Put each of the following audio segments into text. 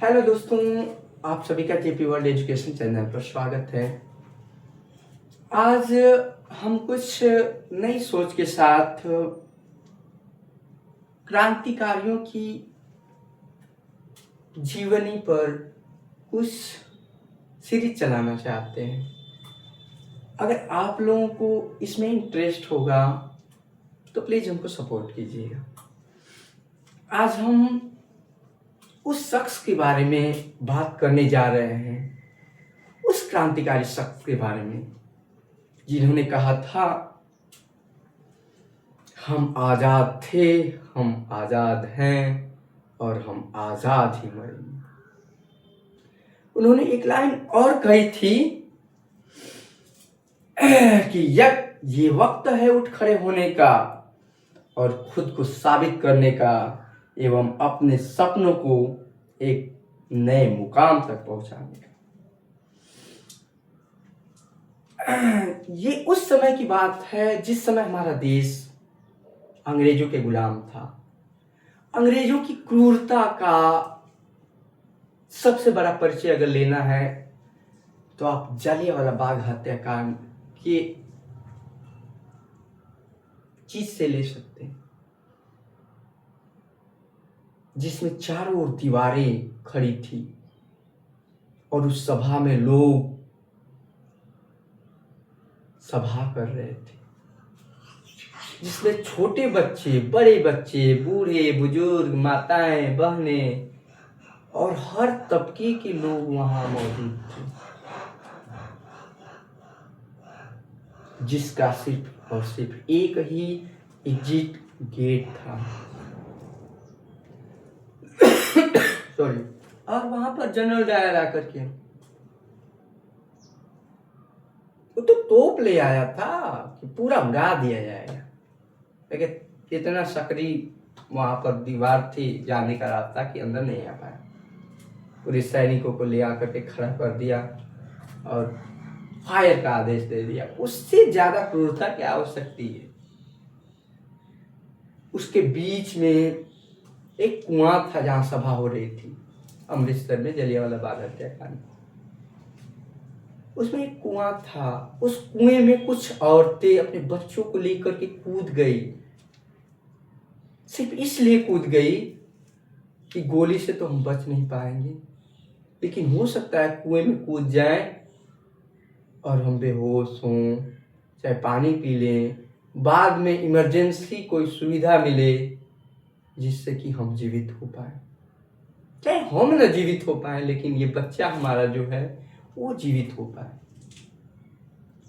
Hello दोस्तों, आप सभी का जेपी वर्ल्ड एजुकेशन चैनल पर स्वागत है। आज हम कुछ नई सोच के साथ क्रांतिकारियों की जीवनी पर कुछ सीरीज चलाना चाहते हैं। अगर आप लोगों को इसमें इंटरेस्ट होगा तो प्लीज़ हमको सपोर्ट कीजिएगा। आज हम उस शख्स के बारे में बात करने जा रहे हैं, उस क्रांतिकारी शख्स के बारे में जिन्होंने कहा था, हम आज़ाद थे, हम आज़ाद हैं और हम आज़ाद ही मरेंगे। उन्होंने एक लाइन और कही थी कि ये वक्त है उठ खड़े होने का और खुद को साबित करने का एवं अपने सपनों को एक नए मुकाम तक पहुंचाने का। ये उस समय की बात है जिस समय हमारा देश अंग्रेजों के गुलाम था। अंग्रेजों की क्रूरता का सबसे बड़ा परिचय अगर लेना है तो आप जलियांवाला बाग हत्याकांड के चीज से ले सकते हैं, जिसमें चारों ओर दीवारें खड़ी थी और उस सभा में लोग सभा कर रहे थे, जिसमें छोटे बच्चे, बड़े बच्चे, बूढ़े बुजुर्ग, माताएं, बहनें और हर तबके के लोग वहां मौजूद थे, जिसका सिर्फ और सिर्फ एक ही एग्जिट गेट था। सॉरी। और वहां पर जनरल डायर आकर के वो तो तोप ले आया था कि पूरा उड़ा दिया जाएगा, लेकिन इतना सक्रिय वहां पर दीवार थी जाने का रास्ता कि अंदर नहीं आ पाया। पूरे सैनिकों को ले आकर के खड़ा कर दिया और फायर का आदेश दे दिया। उससे ज्यादा क्रूरता क्या हो सकती है। उसके बीच में एक कुआं था जहां सभा हो रही थी, अमृतसर में जलियांवाला बाग हत्याकांड। उसमें एक कुआं था, उस कुएं में कुछ औरतें अपने बच्चों को लेकर के कूद गई। सिर्फ इसलिए कूद गई कि गोली से तो हम बच नहीं पाएंगे, लेकिन हो सकता है कुएं में कूद जाएं और हम बेहोश हों, चाहे पानी पी लें, बाद में इमरजेंसी कोई सुविधा मिले जिससे कि हम जीवित हो पाए। चाहे हम न जीवित हो पाए, लेकिन ये बच्चा हमारा जो है वो जीवित हो पाए।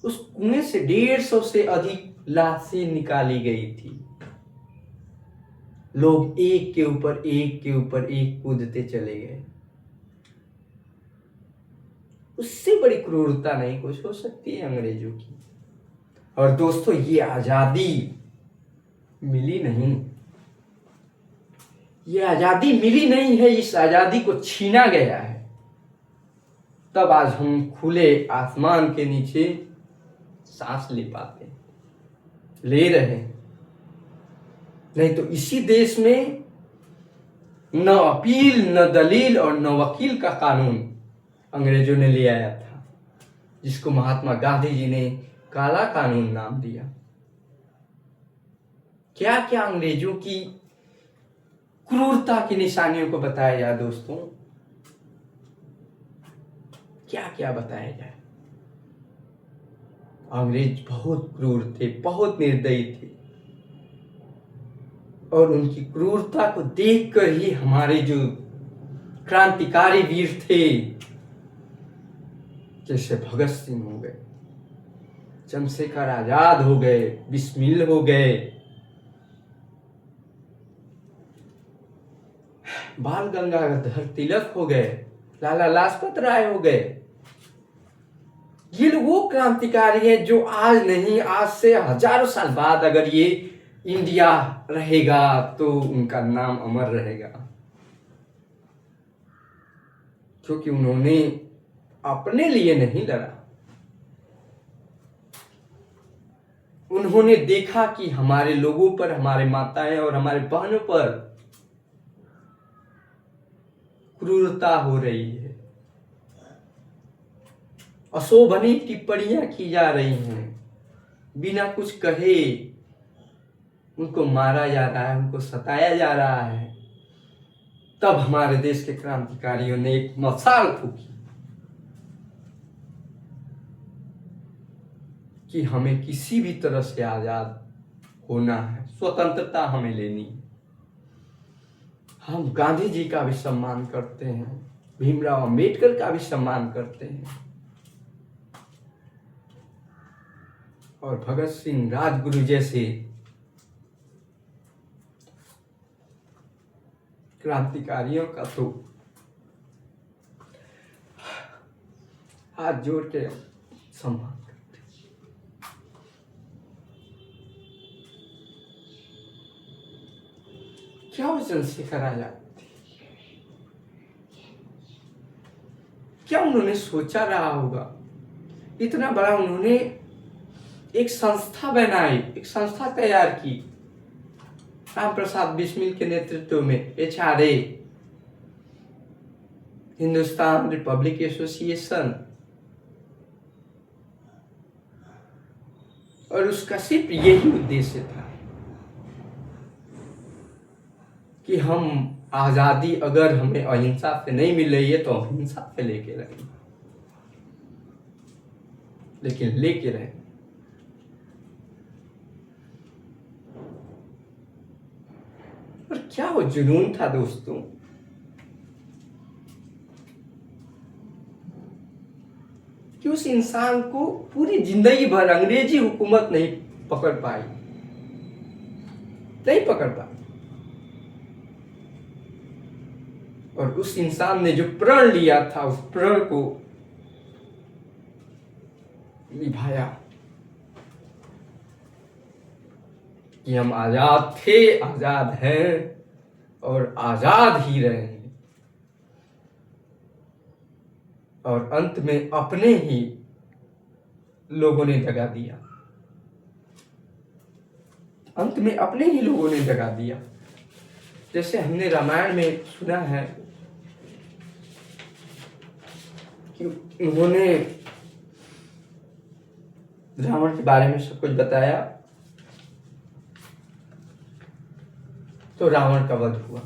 उस कुएं से 150 से अधिक लाशें निकाली गई थी। लोग एक के ऊपर एक के ऊपर एक कूदते चले गए। उससे बड़ी क्रूरता नहीं कुछ हो सकती है अंग्रेजों की। और दोस्तों, ये आजादी मिली नहीं, ये आजादी मिली नहीं है, इस आजादी को छीना गया है। तब आज हम खुले आसमान के नीचे सांस ले पाते, ले रहे हैं। नहीं तो इसी देश में न अपील, न दलील और न वकील का कानून अंग्रेजों ने ले आया था, जिसको महात्मा गांधी जी ने काला कानून नाम दिया। क्या क्या अंग्रेजों की क्रूरता की निशानियों को बताया जाए दोस्तों, क्या क्या बताया जाए। अंग्रेज बहुत क्रूर थे, बहुत निर्दयी थे, और उनकी क्रूरता को देखकर ही हमारे जो क्रांतिकारी वीर थे, जैसे भगत सिंह हो गए, चंद्रशेखर आजाद हो गए, बिस्मिल हो गए, बाल गंगाधर तिलक हो गए, लाला लाजपत राय हो गए। ये लोग वो क्रांतिकारी हैं जो आज नहीं, आज से हजारों साल बाद अगर ये इंडिया रहेगा तो उनका नाम अमर रहेगा, क्योंकि उन्होंने अपने लिए नहीं लड़ा। उन्होंने देखा कि हमारे लोगों पर, हमारे माताएं और हमारे बहनों पर क्रूरता हो रही है, अशोभनीय टिप्पणियां की जा रही हैं, बिना कुछ कहे उनको मारा जा रहा है, उनको सताया जा रहा है। तब हमारे देश के क्रांतिकारियों ने एक मशाल फूकी कि हमें किसी भी तरह से आजाद होना है, स्वतंत्रता हमें लेनी है। हम गांधी जी का भी सम्मान करते हैं, भीमराव अंबेडकर का भी सम्मान करते हैं, और भगत सिंह, राजगुरु जैसे क्रांतिकारियों का तो हाथ जोड़ के सम्मान करते हैं। क्या वो चंद्रशेखर आजाद थे? क्या उन्होंने सोचा रहा होगा? इतना बड़ा उन्होंने एक संस्था बनाई, एक संस्था तैयार की, राम प्रसाद बिस्मिल के नेतृत्व में HRA, हिंदुस्तान रिपब्लिक एसोसिएशन, और उसका सिर्फ यही उद्देश्य था कि हम आजादी अगर हमें अहिंसा से नहीं मिल रही है तो अहिंसा से लेके रहेंगे, लेकिन लेके रहेंगे। और क्या वो जुनून था दोस्तों, कि उस इंसान को पूरी जिंदगी भर अंग्रेजी हुकूमत नहीं पकड़ पाई, नहीं पकड़ पाई, और उस इंसान ने जो प्रण लिया था उस प्रण को निभाया कि हम आजाद थे, आजाद हैं और आजाद ही रहेंगे। और अंत में अपने ही लोगों ने दगा दिया, अंत में अपने ही लोगों ने दगा दिया। जैसे हमने रामायण में सुना है कि उन्होंने रावण के बारे में सब कुछ बताया तो रावण का वध हुआ।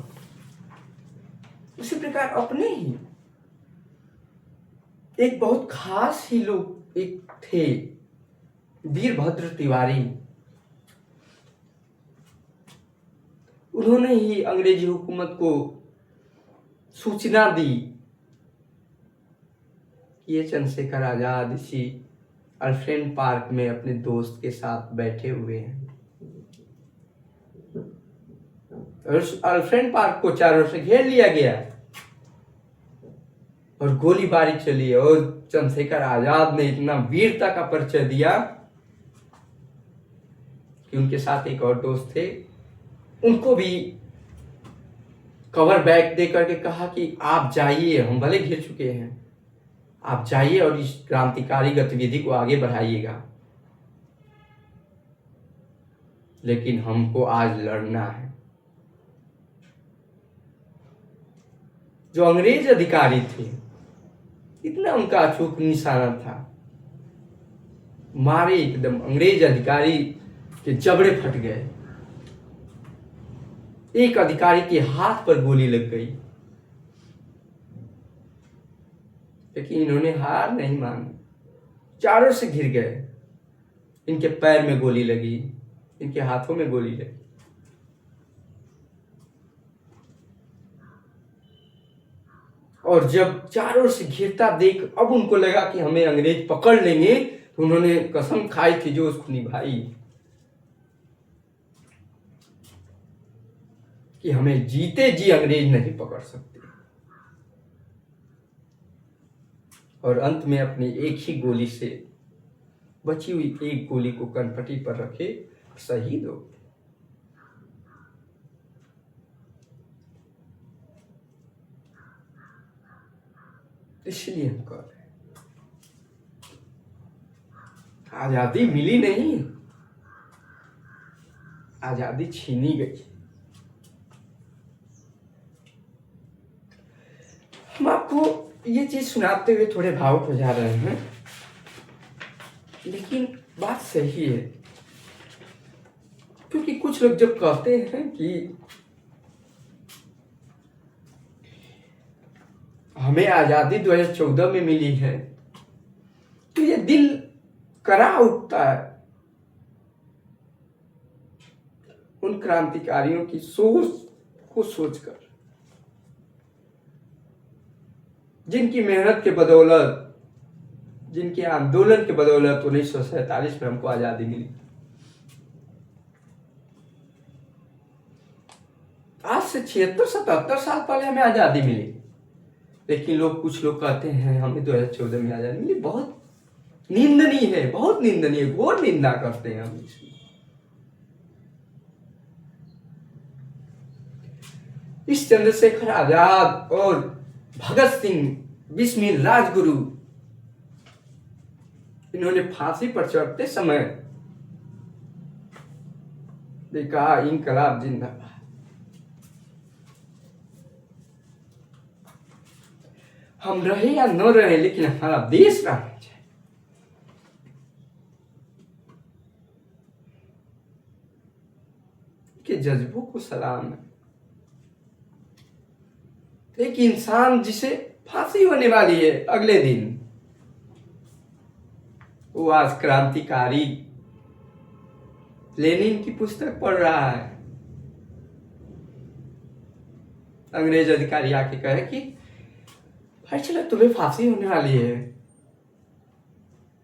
उसी प्रकार अपने ही एक बहुत खास ही लोग एक थे, वीरभद्र तिवारी, उन्होंने ही अंग्रेजी हुकूमत को सूचना दी कि ये चंद्रशेखर आजाद इसी अल्फ्रेड पार्क में अपने दोस्त के साथ बैठे हुए हैं। और उस अल्फ्रेड पार्क को चारों से घेर लिया गया और गोलीबारी चली, और चंद्रशेखर आजाद ने इतना वीरता का परिचय दिया कि उनके साथ एक और दोस्त थे, उनको भी कवर बैग दे करके कहा कि आप जाइए, हम भले घिर चुके हैं, आप जाइए और इस क्रांतिकारी गतिविधि को आगे बढ़ाइएगा, लेकिन हमको आज लड़ना है। जो अंग्रेज अधिकारी थे, इतना उनका अचूक निशाना था, मारे एकदम, अंग्रेज अधिकारी के जबड़े फट गए, एक अधिकारी के हाथ पर गोली लग गई, लेकिन इन्होंने हार नहीं मानी, चारों से घिर गए। इनके पैर में गोली लगी, इनके हाथों में गोली लगी, और जब चारों से घिरता देख अब उनको लगा कि हमें अंग्रेज पकड़ लेंगे, तो उन्होंने कसम खाई थी जो उसको निभाई कि हमें जीते जी अंग्रेज नहीं पकड़ सकते। और अंत में अपनी एक ही गोली से, बची हुई एक गोली को कनपटी पर रखे, शहीद हो गए। इसलिए हम कह रहे हैं, आजादी मिली नहीं, आजादी छीनी गई। हम आपको ये चीज सुनाते हुए थोड़े भावुक हो जा रहे हैं, लेकिन बात सही है। क्योंकि कुछ लोग जब कहते हैं कि हमें आजादी 2014 में मिली है, तो ये दिल करा उठता है उन क्रांतिकारियों की सोच को सोचकर, जिनकी मेहनत के बदौलत, जिनके आंदोलन के बदौलत 1947 में हमको आजादी मिली। आज से 76-77 साल पहले हमें आजादी मिली, लेकिन कुछ लोग कहते हैं हमें 2014 में आजादी मिली। बहुत निंदनीय है, बहुत निंदनीय, घोर निंदा करते हैं हम इसकी। इस चंद्रशेखर आजाद और भगत सिंह, बिस्मिल, राजगुरु, इन्होंने फांसी पर चढ़ते समय कहा इंकलाब जिंदाबाद। हम रहे या न रहे, लेकिन हमारा देश रहना चाहिए। के जज्बों को सलाम है। एक इंसान जिसे फांसी होने वाली है अगले दिन, वो आज क्रांतिकारी लेनिन की पुस्तक पढ़ रहा है। अंग्रेज अधिकारी आके कहे कि भाई चलो तुम्हें फांसी होने वाली है।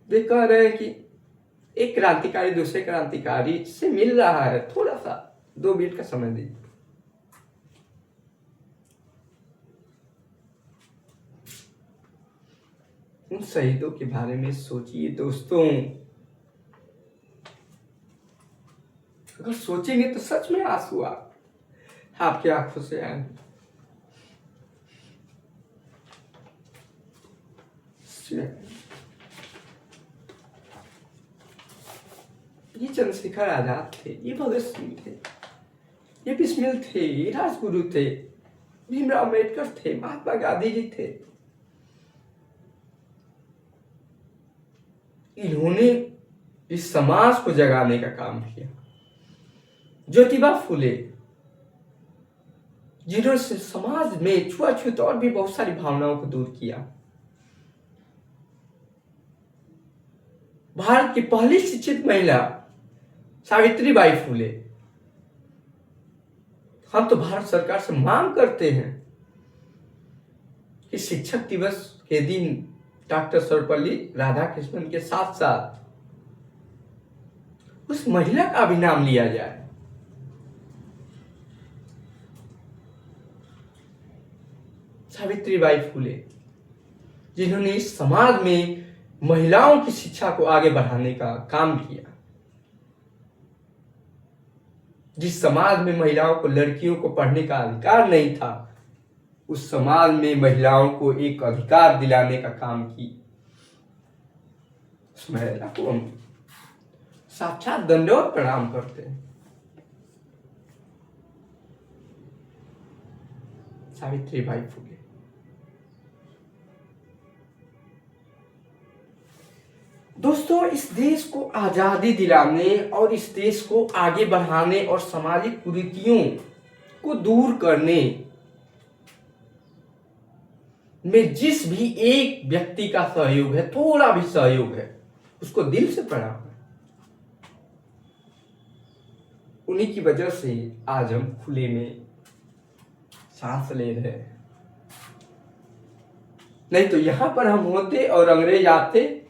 वे कह रहे हैं कि एक क्रांतिकारी दूसरे क्रांतिकारी से मिल रहा है, थोड़ा सा 2 मिनट का समय दीजिए। उन शहीदों के बारे में सोचिए दोस्तों। अगर सोचेंगे तो सच में आंसू आपके आंखों से आएंगे। ये चंद्रशेखर आजाद थे, ये भगत सिंह थे, ये बिस्मिल थे, ये राजगुरु थे, भीमराव अम्बेडकर थे, महात्मा गांधी जी थे। इन्होंने इस समाज को जगाने का काम किया। ज्योतिबा फुले, जिन्होंने समाज में छुआछूत और भी बहुत सारी भावनाओं को दूर किया। भारत की पहली शिक्षित महिला सावित्रीबाई फुले। हम तो भारत सरकार से मांग करते हैं कि शिक्षक दिवस के दिन डॉक्टर सर्वपल्ली राधाकृष्णन के साथ साथ उस महिला का भी नाम लिया जाए। सावित्रीबाई फुले, जिन्होंने इस समाज में महिलाओं की शिक्षा को आगे बढ़ाने का काम किया। जिस समाज में महिलाओं को, लड़कियों को पढ़ने का अधिकार नहीं था, उस समाज में महिलाओं को एक अधिकार दिलाने का काम की। उस महिला को हम साक्षात दंडवत प्रणाम करते हैं। सावित्रीबाई फुले। दोस्तों, इस देश को आजादी दिलाने और इस देश को आगे बढ़ाने और सामाजिक कुरीतियों को दूर करने में जिस भी एक व्यक्ति का सहयोग है, थोड़ा भी सहयोग है, उसको दिल से प्रणाम है। उन्हीं की वजह से आज हम खुले में सांस ले रहे हैं। नहीं तो यहां पर हम होते और अंग्रेज आते,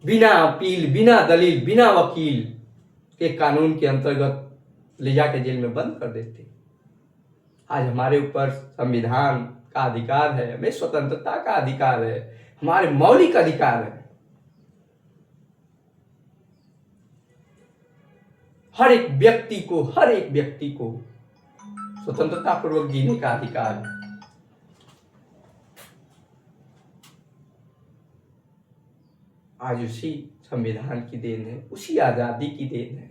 बिना अपील, बिना दलील, बिना वकील के कानून के अंतर्गत ले जाके जेल में बंद कर देते। आज हमारे ऊपर संविधान का अधिकार है, हमें स्वतंत्रता का अधिकार है, हमारे मौलिक अधिकार है। हर एक व्यक्ति को स्वतंत्रता पूर्वक जीने का अधिकार है। आज उसी संविधान की देन है, उसी आजादी की देन है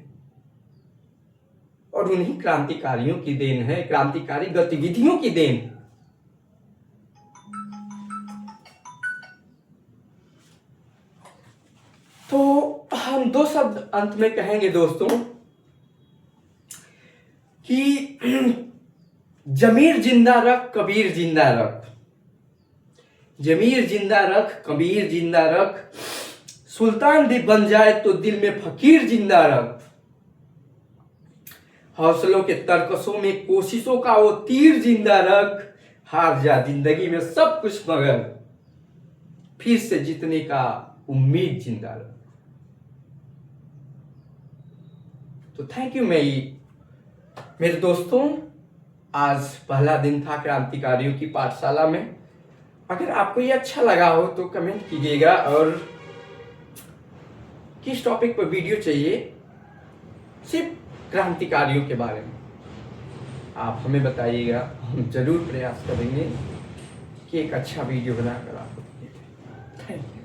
और उन्हीं क्रांतिकारियों की देन है, क्रांतिकारी गतिविधियों की देन। तो हम दो शब्द अंत में कहेंगे दोस्तों कि जमीर जिंदा रख कबीर जिंदा रख, जमीर जिंदा रख कबीर जिंदा रख, सुल्तान भी बन जाए तो दिल में फकीर जिंदा रख, हौसलों के तरकसों में कोशिशों का वो तीर जिंदा रख, हार जा जिंदगी में सब कुछ मगर फिर से जीतने का उम्मीद जिंदा रख। तो थैंक यू मेरे दोस्तों, आज पहला दिन था क्रांतिकारियों की पाठशाला में। अगर आपको ये अच्छा लगा हो तो कमेंट कीजिएगा, और किस टॉपिक पर वीडियो चाहिए सिर्फ क्रांतिकारियों के बारे में आप हमें बताइएगा। हम जरूर प्रयास करेंगे कि एक अच्छा वीडियो बनाकर आपको दें। Thank you.